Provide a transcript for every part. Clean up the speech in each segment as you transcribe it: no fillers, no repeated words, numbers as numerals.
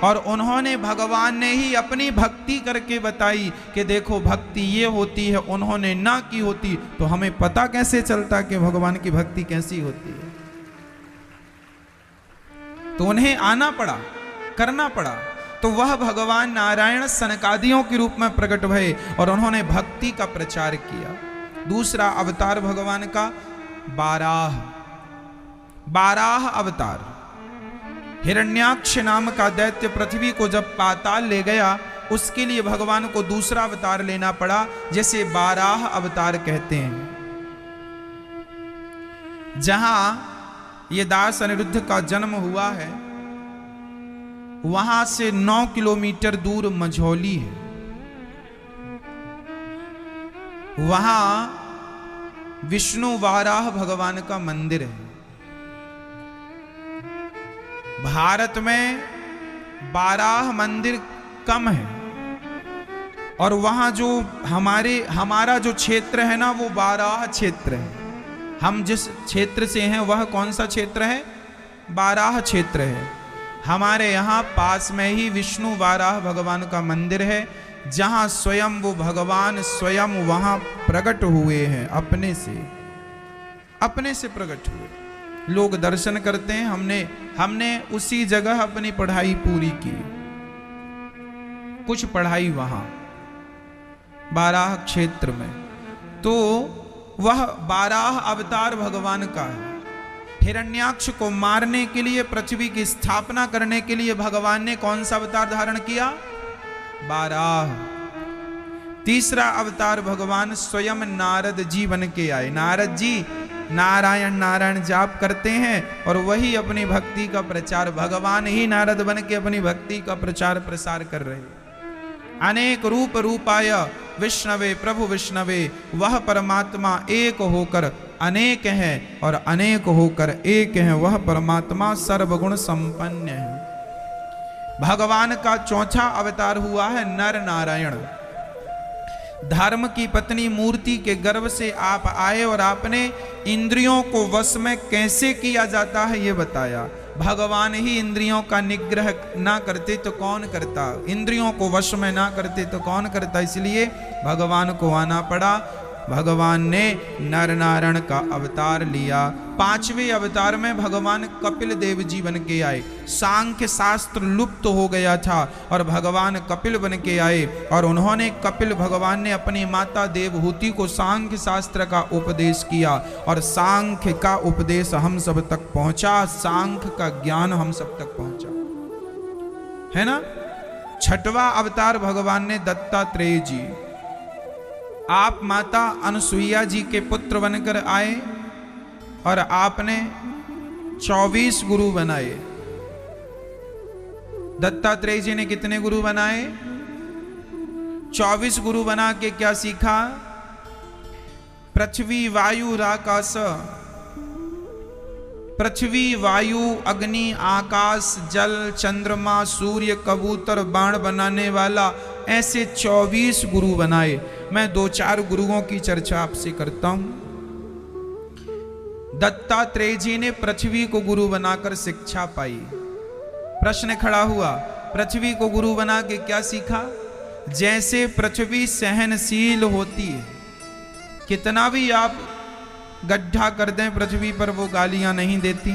और उन्होंने भगवान ने ही अपनी भक्ति करके बताई कि देखो भक्ति ये होती है, उन्होंने ना की होती तो हमें पता कैसे चलता कि भगवान की भक्ति कैसी होती है। तो उन्हें आना पड़ा, करना पड़ा। तो वह भगवान नारायण सनकादियों के रूप में प्रकट भये और उन्होंने भक्ति का प्रचार किया। दूसरा अवतार भगवान का बाराह अवतार। हिरण्याक्ष नाम का दैत्य पृथ्वी को जब पाताल ले गया, उसके लिए भगवान को दूसरा अवतार लेना पड़ा, जैसे बाराह अवतार कहते हैं। जहां ये दास अनिरुद्ध का जन्म हुआ है, वहां से 9 किलोमीटर दूर मझौली है। वहां विष्णु वाराह भगवान का मंदिर है। भारत में 12 मंदिर कम है और वहां जो हमारा जो क्षेत्र है ना, वो 12 क्षेत्र है। हम जिस क्षेत्र से हैं वह कौन सा क्षेत्र है? 12 क्षेत्र है। हमारे यहाँ पास में ही विष्णु वाराह भगवान का मंदिर है, जहां स्वयं वो भगवान स्वयं वहां प्रकट हुए हैं, अपने से प्रकट हुए। लोग दर्शन करते हैं। हमने उसी जगह अपनी पढ़ाई पूरी की। कुछ पढ़ाई वहां 12 क्षेत्र में। तो वह 12 अवतार भगवान का है। हिरण्याक्ष को मारने के लिए, पृथ्वी की स्थापना करने के लिए भगवान ने कौन सा अवतार धारण किया? 12। तीसरा अवतार भगवान स्वयं नारद जी बन के आए। नारद जी नारायण नारायण जाप करते हैं और वही अपनी भक्ति का प्रचार, भगवान ही नारद बन के अपनी भक्ति का प्रचार प्रसार कर रहे। अनेक रूप रूपाय विष्णवे प्रभु विष्णवे, वह परमात्मा एक होकर अनेक है और अनेक होकर एक है। वह परमात्मा सर्वगुण संपन्न है। भगवान का चौथा अवतार हुआ है नर नारायण। धर्म की पत्नी मूर्ति के गर्भ से आप आए और आपने इंद्रियों को वश में कैसे किया जाता है ये बताया। भगवान ही इंद्रियों का निग्रह ना करते तो कौन करता? इंद्रियों को वश में ना करते तो कौन करता? इसलिए भगवान को आना पड़ा। भगवान ने नर नारायण का अवतार लिया। 5वें अवतार में भगवान कपिल देव जी बन के आए। सांख्य शास्त्र लुप्त हो गया था और भगवान कपिल बन के आए और उन्होंने भगवान ने अपनी माता देवहूति को सांख्य शास्त्र का उपदेश किया और सांख्य का उपदेश हम सब तक पहुंचा। सांख्य का ज्ञान हम सब तक पहुंचा, है ना। 6वां अवतार भगवान ने दत्तात्रेय जी। आप माता अनुसुईया जी के पुत्र बनकर आए और आपने 24 गुरु बनाए। दत्तात्रेय जी ने कितने गुरु बनाए? 24 गुरु बना के क्या सीखा? पृथ्वी वायु आकाश, पृथ्वी वायु अग्नि आकाश जल चंद्रमा सूर्य कबूतर बाण बनाने वाला, ऐसे 24 गुरु बनाए। मैं 2-4 गुरुओं की चर्चा आपसे करता हूं। दत्तात्रेय जी ने पृथ्वी को गुरु बनाकर शिक्षा पाई। प्रश्न खड़ा हुआ, पृथ्वी को गुरु बना के क्या सीखा? जैसे पृथ्वी सहनशील होती है, कितना भी आप गड्ढा कर दें पृथ्वी पर वो गालियां नहीं देती।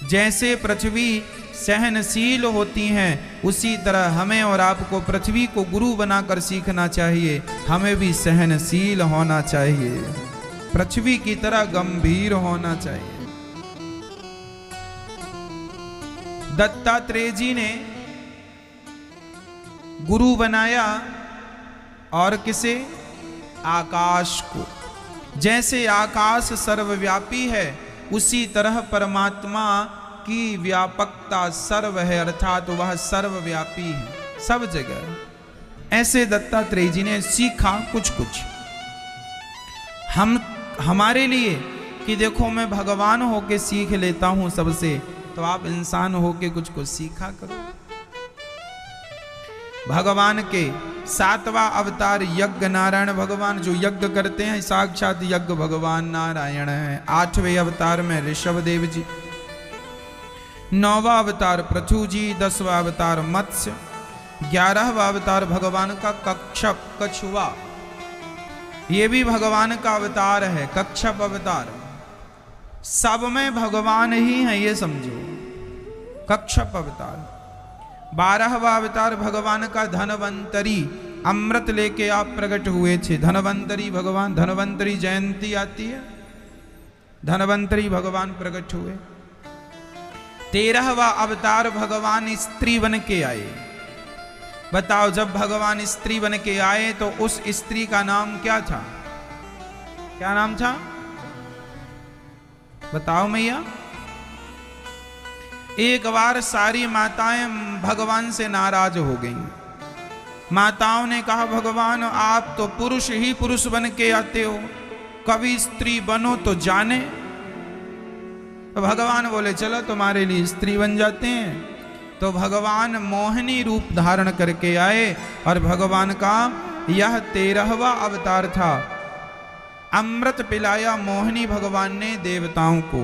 जैसे पृथ्वी सहनशील होती हैं, उसी तरह हमें और आपको पृथ्वी को गुरु बनाकर सीखना चाहिए। हमें भी सहनशील होना चाहिए, पृथ्वी की तरह गंभीर होना चाहिए। दत्तात्रेय जी ने गुरु बनाया और किसे? आकाश को। जैसे आकाश सर्वव्यापी है, उसी तरह परमात्मा की व्यापकता सर्व है, अर्थात वह सर्वव्यापी है, सब जगह। ऐसे दत्तात्रेय जी ने सीखा कुछ हमारे लिए कि देखो मैं भगवान होके सीख लेता हूं सबसे, तो आप इंसान होके कुछ सीखा करो। भगवान के 7वां अवतार यज्ञ नारायण भगवान, जो यज्ञ करते हैं साक्षात यज्ञ भगवान नारायण हैं। 8वें अवतार में ऋषभ देव जी। 9वां अवतार पृथु जी, 10वां अवतार मत्स्य, 11वां अवतार भगवान का कच्छप कछुआ, ये भी भगवान का अवतार है, कच्छप अवतार। सब में भगवान ही है, ये समझो, कच्छप अवतार। 12वां अवतार भगवान का धनवंतरी, अमृत लेके आप प्रकट हुए थे, धनवंतरी भगवान, धनवंतरी जयंती आती है, धनवंतरी भगवान प्रकट हुए। 13वां अवतार भगवान स्त्री बन के आए। बताओ, जब भगवान स्त्री बन के आए तो उस स्त्री का नाम क्या था? क्या नाम था? बताओ मैया। एक बार सारी माताएं भगवान से नाराज हो गईं। माताओं ने कहा, भगवान आप तो पुरुष ही पुरुष बन के आते हो, कभी स्त्री बनो तो जाने। तो भगवान बोले, चलो तुम्हारे लिए स्त्री बन जाते हैं। तो भगवान मोहिनी रूप धारण करके आए और भगवान का यह 13वां अवतार था। अमृत पिलाया मोहिनी भगवान ने देवताओं को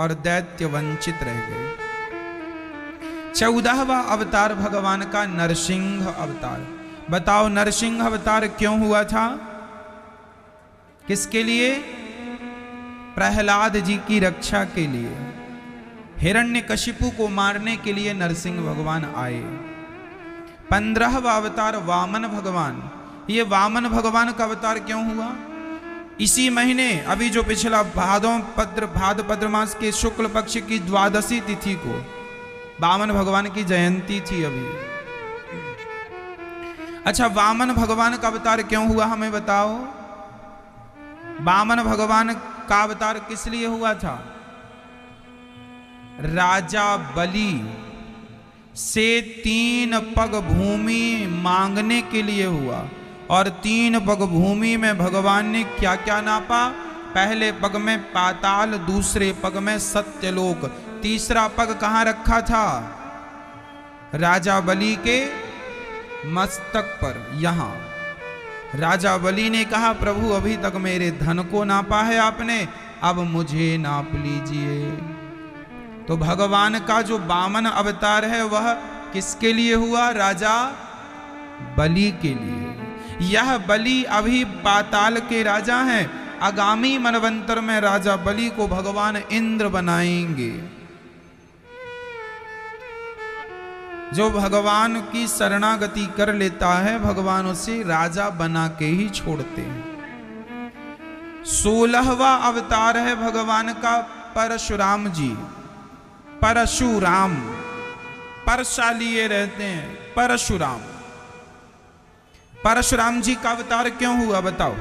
और दैत्य वंचित रह गए। 14वां अवतार भगवान का नरसिंह अवतार। बताओ, नरसिंह अवतार क्यों हुआ था? किसके लिए? प्रहलाद जी की रक्षा के लिए। हिरण्यकशिपु को मारने के लिए नरसिंह भगवान आए। 15वां अवतार वामन भगवान। ये वामन भगवान का अवतार क्यों हुआ? इसी महीने, अभी जो पिछला भाद्रपद मास के शुक्ल पक्ष की द्वादशी तिथि को वामन भगवान की जयंती थी अभी। अच्छा, वामन भगवान का अवतार क्यों हुआ हमें बताओ? वामन भगवान का अवतार किस लिए हुआ था? राजा बलि से 3 पग भूमि मांगने के लिए हुआ। और 3 पग भूमि में भगवान ने क्या क्या नापा? पहले पग में पाताल, दूसरे पग में सत्यलोक, तीसरा पग कहाँ रखा था? राजा बलि के मस्तक पर, यहां। राजा बलि ने कहा, प्रभु अभी तक मेरे धन को नापा है आपने, अब मुझे नाप लीजिए। तो भगवान का जो वामन अवतार है वह किसके लिए हुआ? राजा बलि के लिए। यह बलि अभी पाताल के राजा हैं। आगामी मनवंतर में राजा बलि को भगवान इंद्र बनाएंगे। जो भगवान की शरणागति कर लेता है, भगवान उसे राजा बना के ही छोड़ते हैं। 16वां अवतार है भगवान का परशुराम जी। परशुराम, परशा लिए रहते हैं, परशुराम। परशुराम जी का अवतार क्यों हुआ बताओ?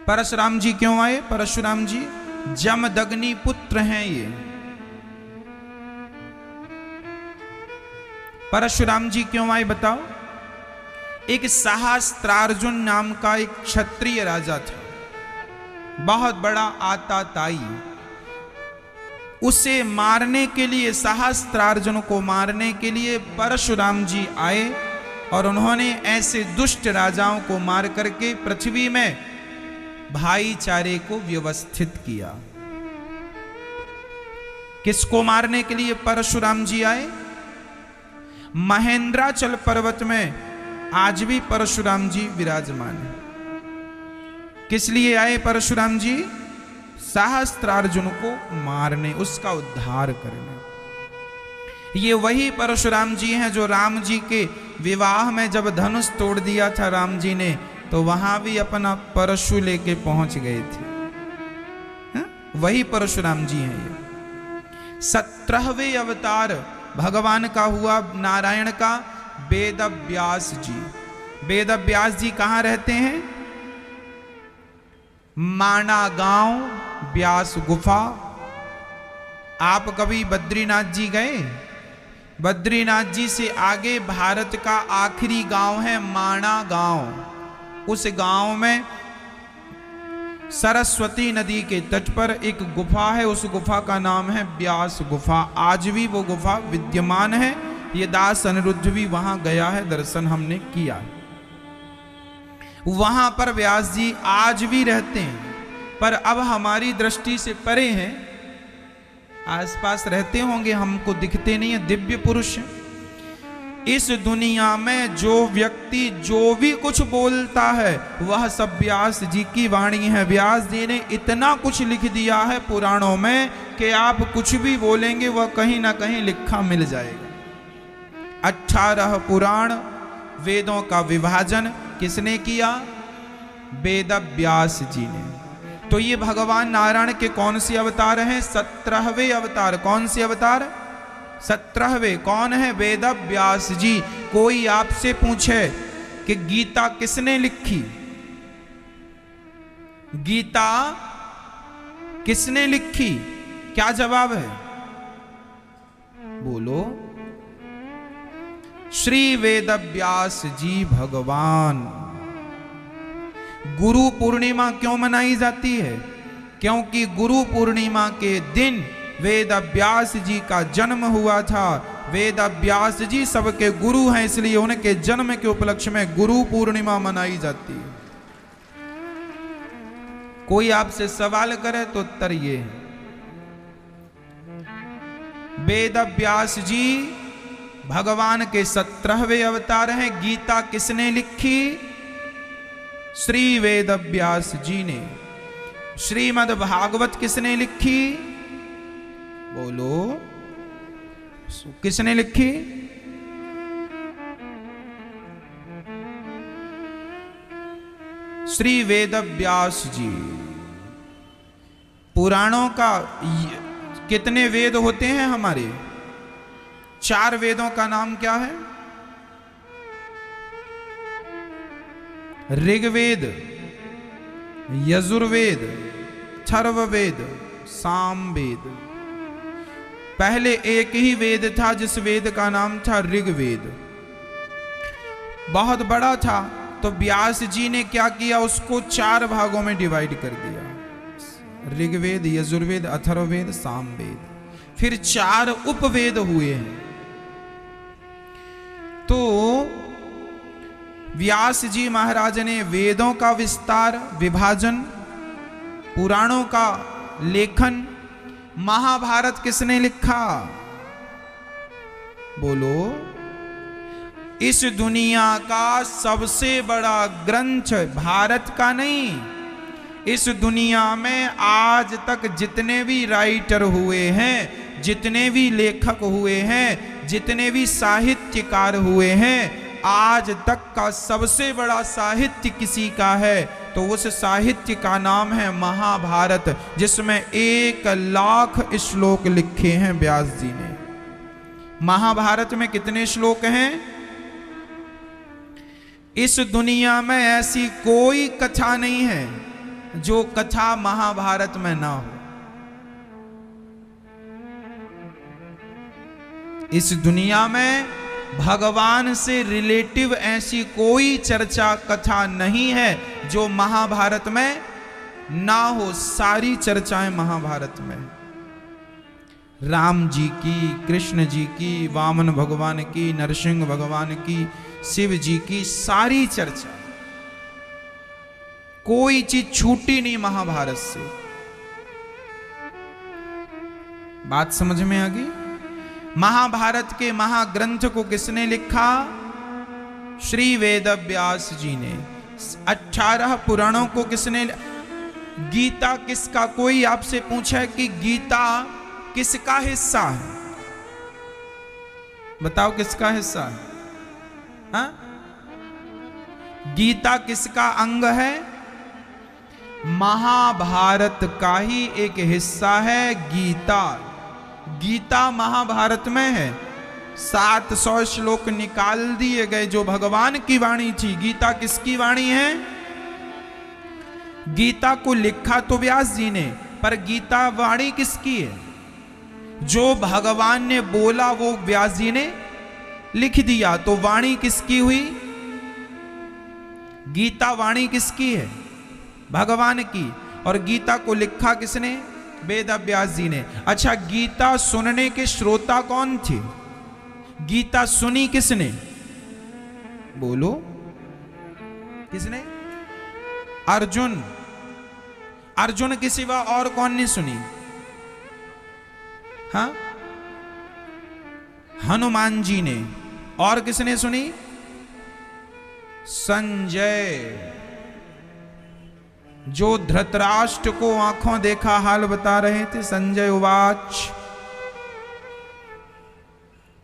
परशुराम जी क्यों आए? परशुराम जी जमदग्नि पुत्र हैं ये। परशुराम जी क्यों आए बताओ? एक सहस्त्रार्जुन नाम का एक क्षत्रिय राजा था, बहुत बड़ा आताताई। उसे मारने के लिए, सहस्त्रार्जुन को मारने के लिए परशुराम जी आए और उन्होंने ऐसे दुष्ट राजाओं को मार करके पृथ्वी में भाईचारे को व्यवस्थित किया। किसको मारने के लिए परशुराम जी आए? महेंद्राचल पर्वत में आज भी परशुराम जी विराजमान है। किस लिए आए परशुराम जी? सहस्त्रार्जुन को मारने, उसका उद्धार करने। ये वही परशुराम जी हैं जो राम जी के विवाह में जब धनुष तोड़ दिया था राम जी ने, तो वहां भी अपना परशु लेके पहुंच गए थे। वही परशुराम जी हैं ये। 17वें अवतार भगवान का हुआ नारायण का वेद व्यास जी। वेद व्यास जी कहाँ रहते हैं? माना गांव, व्यास गुफा। आप कभी बद्रीनाथ जी गए? बद्रीनाथ जी से आगे भारत का आखिरी गांव है माना गांव। उस गांव में सरस्वती नदी के तट पर एक गुफा है, उस गुफा का नाम है व्यास गुफा। आज भी वो गुफा विद्यमान है। ये दास अनिरुद्ध भी वहां गया है, दर्शन हमने किया। वहां पर व्यास जी आज भी रहते हैं, पर अब हमारी दृष्टि से परे हैं। आसपास रहते होंगे, हमको दिखते नहीं है, दिव्य पुरुष हैं। इस दुनिया में जो व्यक्ति जो भी कुछ बोलता है वह सब व्यास जी की वाणी है। व्यास जी ने इतना कुछ लिख दिया है पुराणों में कि आप कुछ भी बोलेंगे वह कहीं ना कहीं लिखा मिल जाएगा। 18 पुराण वेदों का विभाजन किसने किया? वेद व्यास जी ने। तो ये भगवान नारायण के कौन से अवतार हैं? 17वें अवतार। कौन से अवतार? 17वें। कौन है? वेद व्यास जी। कोई आपसे पूछे कि गीता किसने लिखी, गीता किसने लिखी, क्या जवाब है? बोलो। श्री वेद व्यास जी भगवान। गुरु पूर्णिमा क्यों मनाई जाती है? क्योंकि गुरु पूर्णिमा के दिन वेद व्यास जी का जन्म हुआ था। वेद व्यास जी सबके गुरु हैं, इसलिए उनके जन्म के उपलक्ष्य में गुरु पूर्णिमा मनाई जाती है। कोई आपसे सवाल करे तो उत्तर ये है, वेद व्यास जी भगवान के 17वें अवतार हैं। गीता किसने लिखी? श्री वेद व्यास जी ने। श्रीमद् भागवत किसने लिखी? बोलो, किसने लिखी? श्री वेद व्यास जी। पुराणों का कितने वेद होते हैं हमारे? 4 वेदों का नाम क्या है? ऋग्वेद, यजुर्वेद, अथर्ववेद, सामवेद। पहले एक ही वेद था जिस वेद का नाम था ऋग्वेद। बहुत बड़ा था, तो व्यास जी ने क्या किया, उसको 4 भागों में डिवाइड कर दिया। ऋग्वेद, यजुर्वेद, अथर्ववेद, सामवेद। फिर 4 उपवेद हुए हैं। तो व्यास जी महाराज ने वेदों का विस्तार, विभाजन, पुराणों का लेखन। महाभारत किसने लिखा? बोलो। इस दुनिया का सबसे बड़ा ग्रंथ भारत का नहीं, इस दुनिया में आज तक जितने भी राइटर हुए हैं, जितने भी लेखक हुए हैं, जितने भी साहित्यकार हुए हैं, आज तक का सबसे बड़ा साहित्य किसी का है तो उस साहित्य का नाम है महाभारत, जिसमें 1 लाख श्लोक लिखे हैं व्यास जी ने। महाभारत में कितने श्लोक हैं? इस दुनिया में ऐसी कोई कथा नहीं है जो कथा महाभारत में ना हो। इस दुनिया में भगवान से रिलेटिव ऐसी कोई चर्चा कथा नहीं है जो महाभारत में ना हो। सारी चर्चाएं महाभारत में, राम जी की, कृष्ण जी की, वामन भगवान की, नरसिंह भगवान की, शिव जी की, सारी चर्चा, कोई चीज छूटी नहीं महाभारत से। बात समझ में आ गई? महाभारत के महाग्रंथ को किसने लिखा? श्री वेद व्यास जी ने। 18 पुराणों को किसने? गीता किसका? कोई आपसे पूछा कि गीता किसका हिस्सा है? बताओ किसका हिस्सा है? हाँ? गीता किसका अंग है? महाभारत का ही एक हिस्सा है गीता। गीता महाभारत में है। 700 श्लोक निकाल दिए गए जो भगवान की वाणी थी। गीता किसकी वाणी है? गीता को लिखा तो व्यास जी ने, पर गीता वाणी किसकी है? जो भगवान ने बोला वो व्यास जी ने लिख दिया, तो वाणी किसकी हुई? गीता वाणी किसकी है? भगवान की। और गीता को लिखा किसने? वेद व्यास जी ने। अच्छा, गीता सुनने के श्रोता कौन थे? गीता सुनी किसने? बोलो, किसने? अर्जुन। अर्जुन के सिवा और कौन ने सुनी? हाँ, हनुमान जी ने। और किसने सुनी? संजय, जो धृतराष्ट्र को आंखों देखा हाल बता रहे थे। संजय उवाच,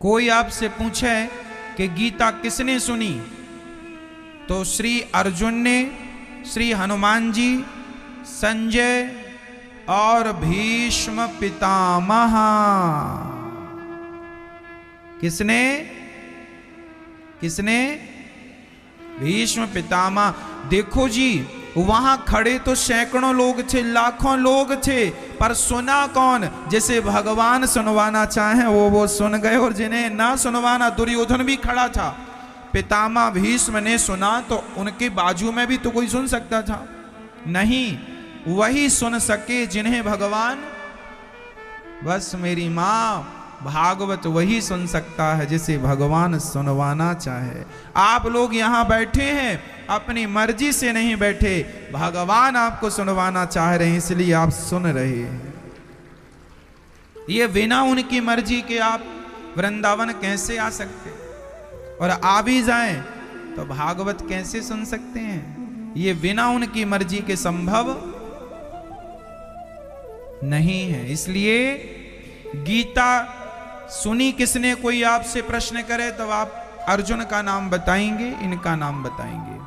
कोई आपसे पूछे कि गीता किसने सुनी, तो श्री अर्जुन ने, श्री हनुमान जी, संजय और भीष्म पितामह। किसने? किसने? भीष्म पितामह। देखो जी, वहां खड़े तो सैकड़ों लोग थे, लाखों लोग थे, पर सुना कौन? जिसे भगवान सुनवाना चाहे वो सुन गए, और जिन्हें ना सुनवाना, दुर्योधन भी खड़ा था, पितामह भीष्म ने सुना, तो उनके बाजू में भी तो कोई सुन सकता था? नहीं, वही सुन सके जिन्हें भगवान, बस मेरी मां, भागवत वही सुन सकता है जिसे भगवान सुनवाना चाहे। आप लोग यहां बैठे हैं, अपनी मर्जी से नहीं बैठे, भगवान आपको सुनवाना चाह रहे हैं, इसलिए आप सुन रहे हैं। ये बिना उनकी मर्जी के आप वृंदावन कैसे आ सकते? और आ भी जाएं तो भागवत कैसे सुन सकते हैं? ये बिना उनकी मर्जी के संभव नहीं है। इसलिए गीता सुनी किसने? कोई आपसे प्रश्न करे तो आप अर्जुन का नाम बताएंगे, इनका नाम बताएंगे।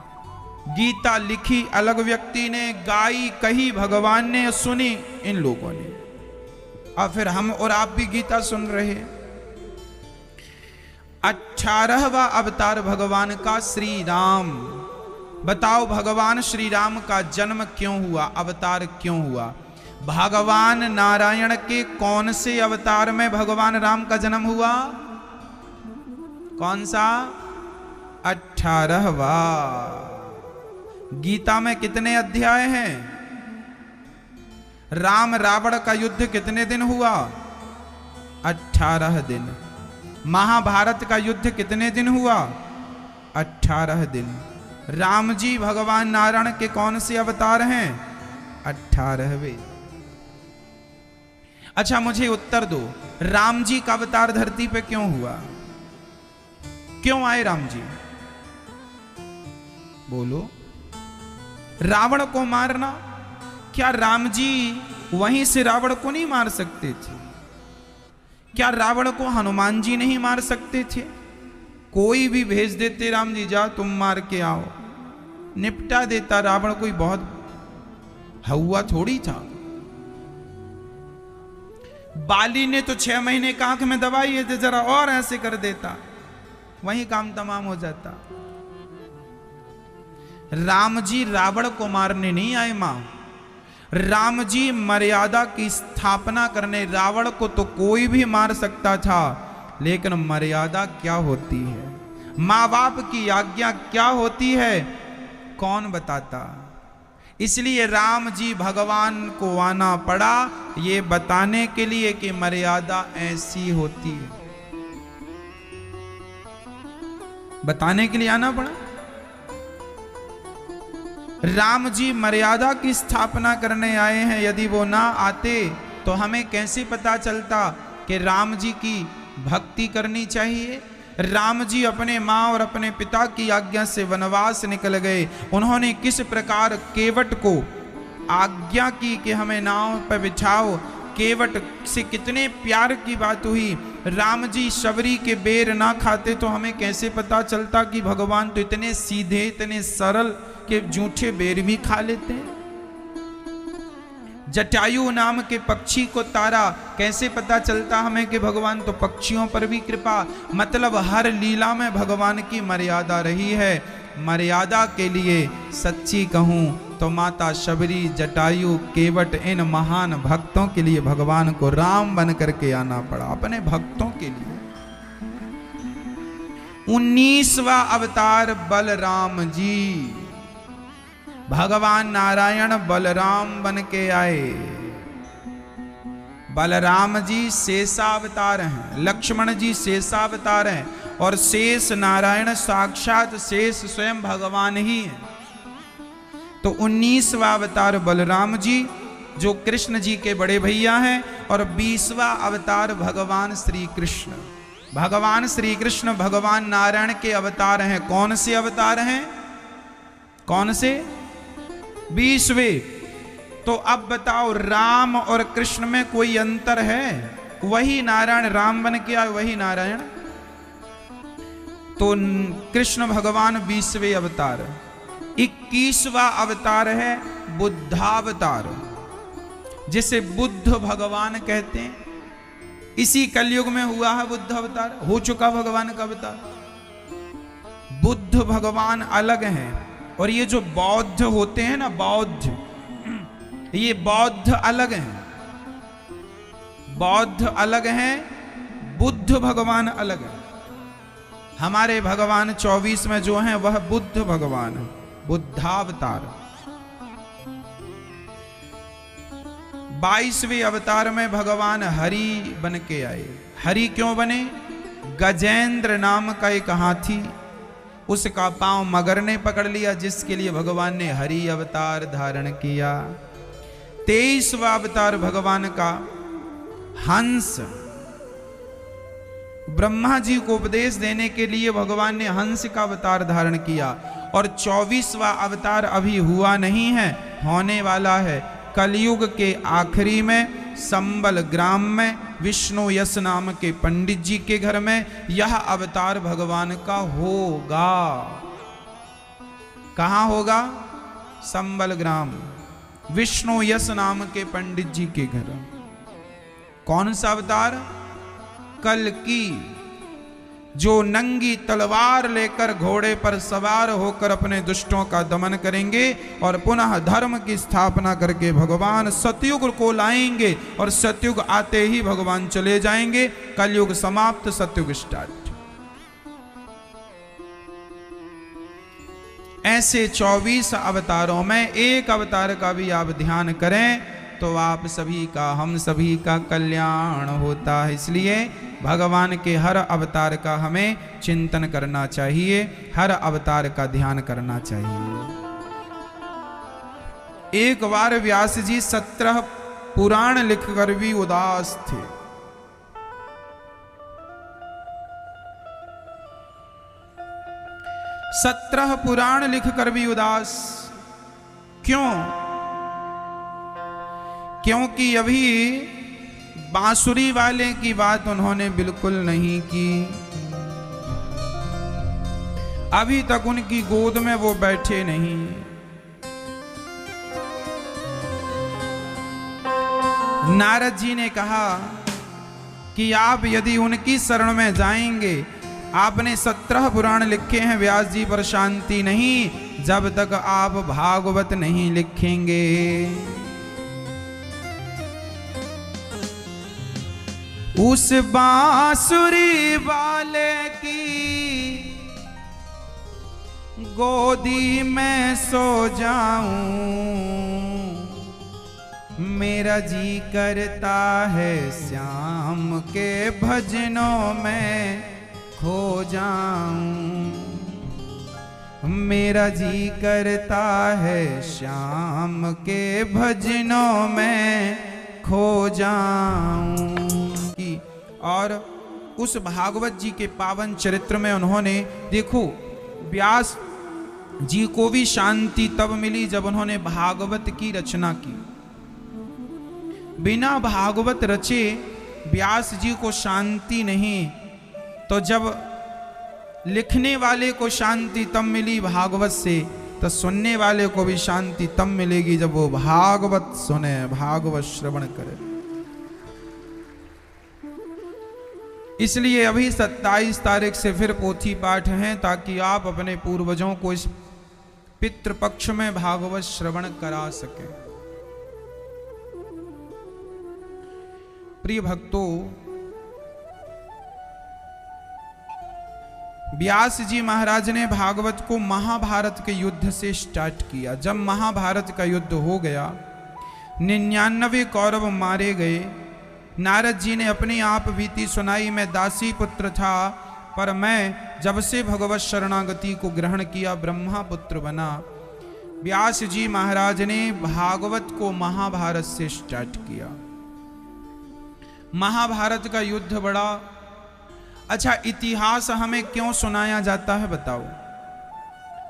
गीता लिखी अलग व्यक्ति ने, गाई कही भगवान ने, सुनी इन लोगों ने। और फिर हम और आप भी गीता सुन रहे हैं। 18वां अवतार भगवान का श्री राम। बताओ भगवान श्री राम का जन्म क्यों हुआ, अवतार क्यों हुआ? भगवान नारायण के कौन से अवतार में भगवान राम का जन्म हुआ? कौन सा? 18वां। गीता में कितने अध्याय हैं? राम रावण का युद्ध कितने दिन हुआ? 18 दिन। महाभारत का युद्ध कितने दिन हुआ? 18 दिन। राम जी भगवान नारायण के कौन से अवतार हैं? 18वें। अच्छा मुझे उत्तर दो, राम जी का अवतार धरती पे क्यों हुआ? क्यों आए राम जी? बोलो। रावण को मारना। क्या राम जी वहीं से रावण को नहीं मार सकते थे? क्या रावण को हनुमान जी नहीं मार सकते थे? कोई भी भेज देते, राम जी जा तुम मार के आओ, निपटा देता। रावण कोई बहुत हवा थोड़ी था। बाली ने तो 6 महीने की आंख में दवाई है, तो जरा और ऐसे कर देता, वही काम तमाम हो जाता। राम जी रावण को मारने नहीं आए मां, राम जी मर्यादा की स्थापना करने। रावण को तो कोई भी मार सकता था, लेकिन मर्यादा क्या होती है, माँ बाप की आज्ञा क्या होती है, कौन बताता? इसलिए राम जी भगवान को आना पड़ा ये बताने के लिए कि मर्यादा ऐसी होती है, बताने के लिए आना पड़ा। राम जी मर्यादा की स्थापना करने आए हैं। यदि वो ना आते तो हमें कैसे पता चलता कि राम जी की भक्ति करनी चाहिए? राम जी अपने माँ और अपने पिता की आज्ञा से वनवास निकल गए। उन्होंने किस प्रकार केवट को आज्ञा की कि हमें नाव पर बिछाओ, केवट से कितने प्यार की बात हुई। राम जी शबरी के बेर ना खाते तो हमें कैसे पता चलता कि भगवान तो इतने सीधे, इतने सरल के जूठे बेर भी खा लेते हैं। जटायु नाम के पक्षी को तारा, कैसे पता चलता हमें कि भगवान तो पक्षियों पर भी कृपा। मतलब हर लीला में भगवान की मर्यादा रही है। मर्यादा के लिए सच्ची कहूं तो माता शबरी, जटायु, केवट, इन महान भक्तों के लिए भगवान को राम बन करके आना पड़ा, अपने भक्तों के लिए। 19वां अवतार बलराम जी। भगवान नारायण बलराम बन के आए। बलराम जी शेषावतार हैं, लक्ष्मण जी शेषावतार हैं, और शेष नारायण साक्षात शेष स्वयं भगवान ही हैं। तो 19वां अवतार बलराम जी जो कृष्ण जी के बड़े भैया हैं, और 20वां अवतार भगवान श्री कृष्ण। भगवान श्री कृष्ण भगवान नारायण के अवतार हैं। कौन से अवतार हैं? कौन से? 20वें। तो अब बताओ, राम और कृष्ण में कोई अंतर है? वही नारायण राम बन के आए, वही नारायण। तो कृष्ण भगवान 20वें अवतार। 21वां अवतार है बुद्धावतार, जिसे बुद्ध भगवान कहते हैं। इसी कलयुग में हुआ है बुद्ध अवतार, हो चुका भगवान का अवतार। बुद्ध भगवान अलग हैं, और ये जो बौद्ध होते हैं ना, बौद्ध, ये बौद्ध अलग हैं। बौद्ध अलग हैं, बुद्ध भगवान अलग है। हमारे भगवान 24 में जो हैं वह बुद्ध भगवान है, बुद्धावतार। 22वें अवतार में भगवान हरि बन के आए। हरि क्यों बने? गजेंद्र नाम का एक हाथी, उसका पांव मगर ने पकड़ लिया, जिसके लिए भगवान ने हरि अवतार धारण किया। 23वां अवतार भगवान का हंस। ब्रह्मा जी को उपदेश देने के लिए भगवान ने हंस का अवतार धारण किया। और 24वां अवतार अभी हुआ नहीं है, होने वाला है। कलयुग के आखिरी में संबल ग्राम में विष्णु यश नाम के पंडित जी के घर में यह अवतार भगवान का होगा। कहां होगा? संबल ग्राम, विष्णु यश नाम के पंडित जी के घर। कौन सा अवतार? कल की, जो नंगी तलवार लेकर घोड़े पर सवार होकर अपने दुष्टों का दमन करेंगे और पुनः धर्म की स्थापना करके भगवान सतयुग को लाएंगे। और सतयुग आते ही भगवान चले जाएंगे, कलयुग समाप्त, सतयुग स्टार्ट। ऐसे 24 अवतारों में एक अवतार का भी आप ध्यान करें तो आप सभी का, हम सभी का कल्याण होता है। इसलिए भगवान के हर अवतार का हमें चिंतन करना चाहिए, हर अवतार का ध्यान करना चाहिए। एक बार व्यास जी 17 पुराण लिखकर भी उदास थे। सत्रह पुराण लिखकर भी उदास क्यों? क्योंकि अभी बांसुरी वाले की बात उन्होंने बिल्कुल नहीं की। अभी तक उनकी गोद में वो बैठे नहीं। नारद जी ने कहा कि आप यदि उनकी शरण में जाएंगे, आपने 17 पुराण लिखे हैं व्यास जी, पर शांति नहीं जब तक आप भागवत नहीं लिखेंगे। उस बांसुरी वाले की गोदी में सो जाऊं, मेरा जी करता है श्याम के भजनों में खो जाऊं। मेरा जी करता है श्याम के भजनों में खो जाऊं। और उस भागवत जी के पावन चरित्र में उन्होंने, देखो, व्यास जी को भी शांति तब मिली जब उन्होंने भागवत की रचना की। बिना भागवत रचे व्यास जी को शांति नहीं, तो जब लिखने वाले को शांति तब मिली भागवत से, तो सुनने वाले को भी शांति तब मिलेगी जब वो भागवत सुने, भागवत श्रवण करे। इसलिए अभी 27 तारीख से फिर पोथी पाठ हैं, ताकि आप अपने पूर्वजों को इस पितृपक्ष में भागवत श्रवण करा सकें। प्रिय भक्तों, व्यास जी महाराज ने भागवत को महाभारत के युद्ध से स्टार्ट किया। जब महाभारत का युद्ध हो गया, 99 कौरव मारे गए। नारद जी ने अपनी आप बीती सुनाई, मैं दासी पुत्र था, पर मैं जब से भगवत शरणागति को ग्रहण किया ब्रह्मा पुत्र बना। व्यास जी महाराज ने भागवत को महाभारत से स्टार्ट किया। महाभारत का युद्ध बड़ा अच्छा। इतिहास हमें क्यों सुनाया जाता है बताओ?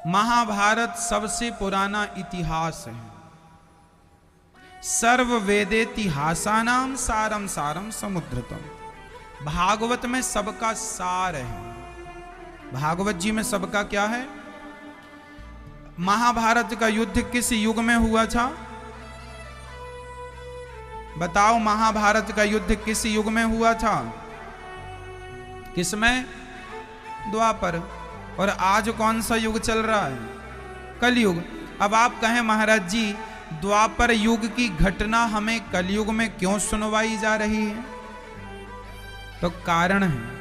महाभारत सबसे पुराना इतिहास है। सर्व वेदेतिहासानाम सारम सारम समुद्रतम। भागवत में सबका सार है। भागवत जी में सबका क्या है? महाभारत का युद्ध किस युग में हुआ था बताओ? महाभारत का युद्ध किस युग में हुआ था? किसमें? द्वापर। और आज कौन सा युग चल रहा है? कलयुग। अब आप कहें महाराज जी द्वापर युग की घटना हमें कलयुग में क्यों सुनवाई जा रही है? तो कारण है,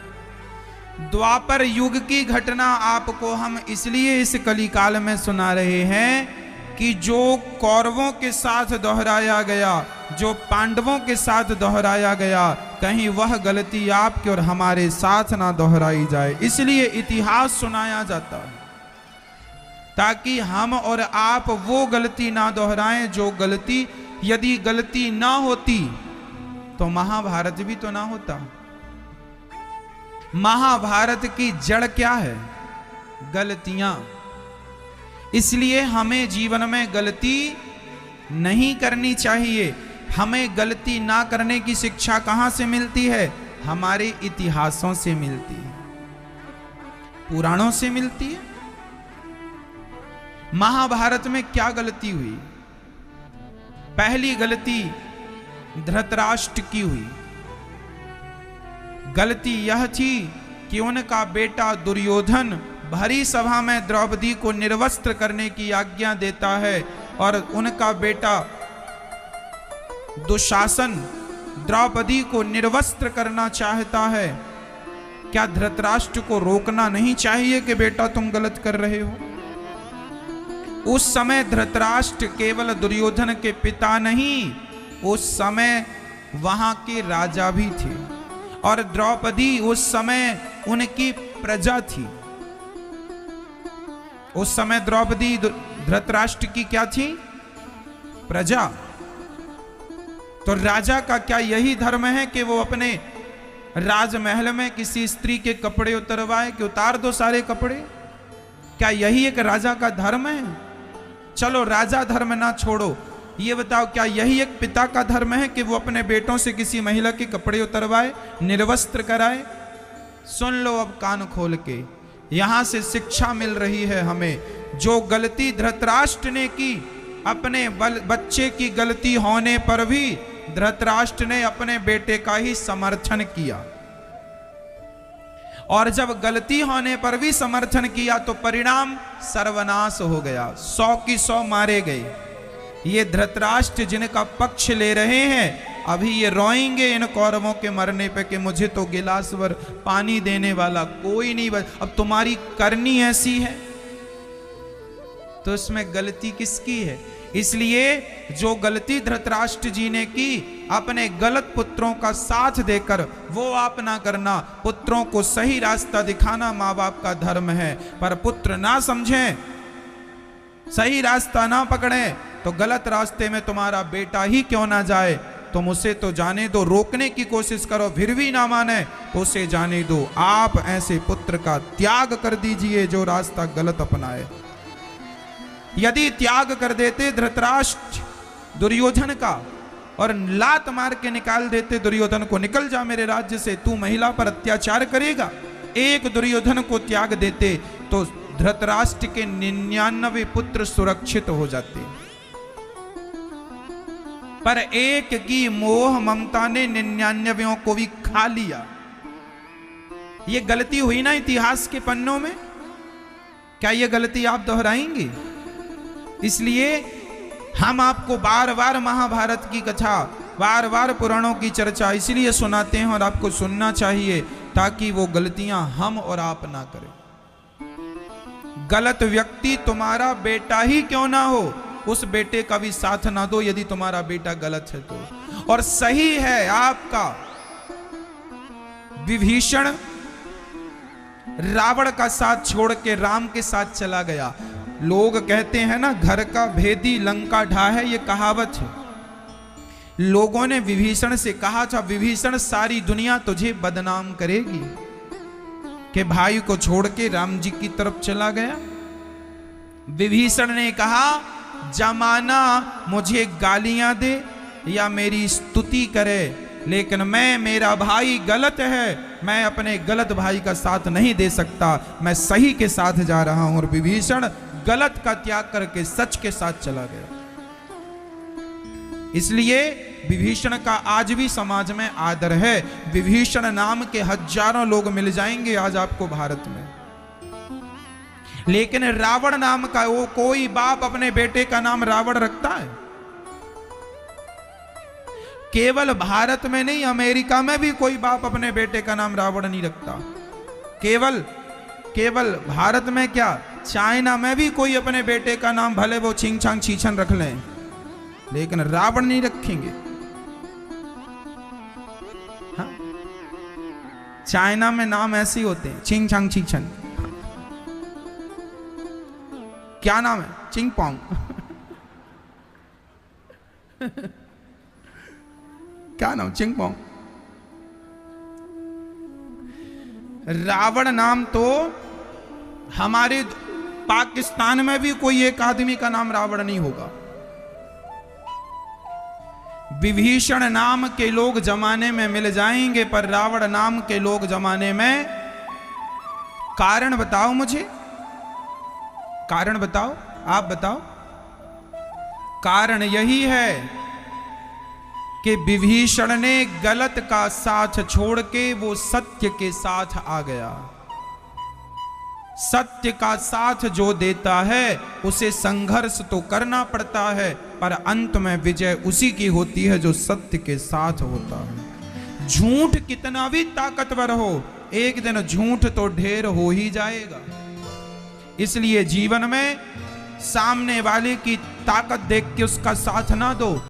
द्वापर युग की घटना आपको हम इसलिए इस कलिकाल में सुना रहे हैं कि जो कौरवों के साथ दोहराया गया, जो पांडवों के साथ दोहराया गया, कहीं वह गलती आपके और हमारे साथ ना दोहराई जाए, इसलिए इतिहास सुनाया जाता है, ताकि हम और आप वो गलती ना दोहराएं जो गलती, यदि गलती ना होती तो महाभारत भी तो ना होता। महाभारत की जड़ क्या है? गलतियां। इसलिए हमें जीवन में गलती नहीं करनी चाहिए। हमें गलती ना करने की शिक्षा कहां से मिलती है? हमारे इतिहासों से मिलती है, पुराणों से मिलती है। महाभारत में क्या गलती हुई? पहली गलती धृतराष्ट्र की हुई। गलती यह थी कि उनका बेटा दुर्योधन भरी सभा में द्रौपदी को निर्वस्त्र करने की आज्ञा देता है और उनका बेटा दुशासन द्रौपदी को निर्वस्त्र करना चाहता है। क्या धृतराष्ट्र को रोकना नहीं चाहिए कि बेटा तुम गलत कर रहे हो? उस समय धृतराष्ट्र केवल दुर्योधन के पिता नहीं, उस समय वहां के राजा भी थे और द्रौपदी उस समय उनकी प्रजा थी। उस समय द्रौपदी धृतराष्ट्र की क्या थी? प्रजा। तो राजा का क्या यही धर्म है कि वो अपने राजमहल में किसी स्त्री के कपड़े उतरवाए कि उतार दो सारे कपड़े? क्या यही एक राजा का धर्म है? चलो राजा धर्म ना छोड़ो, ये बताओ क्या यही एक पिता का धर्म है कि वो अपने बेटों से किसी महिला के कपड़े उतरवाए, निर्वस्त्र कराए? सुन लो अब कान खोल के, यहां से शिक्षा मिल रही है हमें। जो गलती धृतराष्ट्र ने की, अपने बच्चे की गलती होने पर भी धृतराष्ट्र ने अपने बेटे का ही समर्थन किया, और जब गलती होने पर भी समर्थन किया तो परिणाम सर्वनाश हो गया, 100 की 100 मारे गए। ये धृतराष्ट्र जिनका पक्ष ले रहे हैं, अभी ये रोएंगे इन कौरवों के मरने पे कि मुझे तो गिलास भर पानी देने वाला कोई नहीं बच। अब तुम्हारी करनी ऐसी है तो इसमें गलती किसकी है? इसलिए जो गलती धृतराष्ट्र जी ने की, अपने गलत पुत्रों का साथ देकर वो आप ना करना। पुत्रों को सही रास्ता दिखाना माँ बाप का धर्म है, पर पुत्र ना समझें, सही रास्ता ना पकड़ें तो गलत रास्ते में तुम्हारा बेटा ही क्यों ना जाए, तुम उसे तो जाने दो, रोकने की कोशिश करो, फिर भी ना माने तो उसे जाने दो। आप ऐसे पुत्र का त्याग कर दीजिए जो रास्ता गलत अपनाए। यदि त्याग कर देते धृतराष्ट्र दुर्योधन का और लात मार के निकाल देते दुर्योधन को, निकल जा मेरे राज्य से, तू महिला पर अत्याचार करेगा, एक दुर्योधन को त्याग देते तो धृतराष्ट्र के 99 पुत्र सुरक्षित हो जाते। पर एक की मोह ममता ने 99 को भी खा लिया। ये गलती हुई ना इतिहास के पन्नों में, क्या ये गलती आप दोहराएंगे? इसलिए हम आपको बार बार महाभारत की कथा, बार बार पुराणों की चर्चा इसलिए सुनाते हैं और आपको सुनना चाहिए ताकि वो गलतियां हम और आप ना करें। गलत व्यक्ति तुम्हारा बेटा ही क्यों ना हो, उस बेटे का भी साथ ना दो यदि तुम्हारा बेटा गलत है तो। और सही है आपका, विभीषण रावण का साथ छोड़ के राम के साथ चला गया। लोग कहते हैं ना, घर का भेदी लंका ढाहे, ये कहावत है। लोगों ने विभीषण से कहा था, विभीषण सारी दुनिया तुझे बदनाम करेगी कि भाई को छोड़ के राम जी की तरफ चला गया। विभीषण ने कहा, जमाना मुझे गालियां दे या मेरी स्तुति करे, लेकिन मेरा भाई गलत है, मैं अपने गलत भाई का साथ नहीं दे सकता, मैं सही के साथ जा रहा हूं। और विभीषण गलत का त्याग करके सच के साथ चला गया। इसलिए विभीषण का आज भी समाज में आदर है। विभीषण नाम के हजारों लोग मिल जाएंगे आज आपको भारत में, लेकिन रावण नाम का वो कोई बाप अपने बेटे का नाम रावण रखता है? केवल भारत में नहीं, अमेरिका में भी कोई बाप अपने बेटे का नाम रावण नहीं रखता। केवल भारत में क्या, चाइना में भी कोई अपने बेटे का नाम भले वो छिंग छांग छीछन रख लें, लेकिन रावण नहीं रखेंगे। हाँ? चाइना में नाम ऐसे होते हैं, छिंग छांग छीछन। क्या नाम है? चिंग पोंग। क्या नाम? चिंग पोंग। रावण नाम तो हमारे पाकिस्तान में भी कोई एक आदमी का नाम रावण नहीं होगा। विभीषण नाम के लोग जमाने में मिल जाएंगे, पर रावण नाम के लोग जमाने में। कारण बताओ मुझे, कारण बताओ, आप बताओ। कारण यही है कि विभीषण ने गलत का साथ छोड़ के वो सत्य के साथ आ गया। सत्य का साथ जो देता है उसे संघर्ष तो करना पड़ता है, पर अंत में विजय उसी की होती है जो सत्य के साथ होता है। झूठ कितना भी ताकतवर हो, एक दिन झूठ तो ढेर हो ही जाएगा। इसलिए जीवन में सामने वाले की ताकत देख के उसका साथ ना दो।